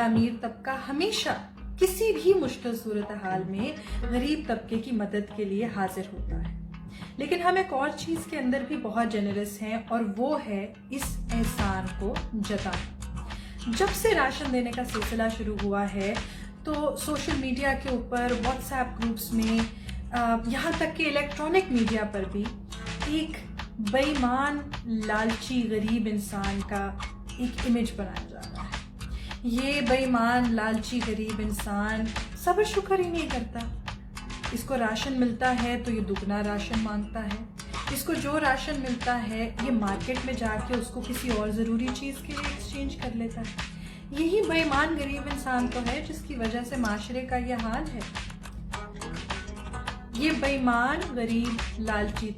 बड़ा अमीर तबका हमेशा किसी भी मुश्किल सूरत हाल में गरीब तबके की मदद के लिए हाजिर होता है, लेकिन हम एक और चीज़ के अंदर भी बहुत जेनरस हैं और वो है इस एहसान को जताना। जब से राशन देने का सिलसिला शुरू हुआ है तो सोशल मीडिया के ऊपर, व्हाट्सएप ग्रुप्स में, यहाँ तक कि इलेक्ट्रॉनिक मीडिया पर भी एक बेईमान लालची गरीब इंसान का एक इमेज बनाया जा रहा है। ये बेईमान लालची गरीब इंसान सब्र शुक्र ही नहीं करता। इसको राशन मिलता है तो ये दुगना राशन मांगता है। इसको जो राशन मिलता है ये मार्केट में जाके उसको किसी और ज़रूरी चीज़ के लिए एक्सचेंज कर लेता है। यही बेईमान गरीब इंसान तो है जिसकी वजह से माशरे का ये हाल है। ये बेईमान गरीब लालची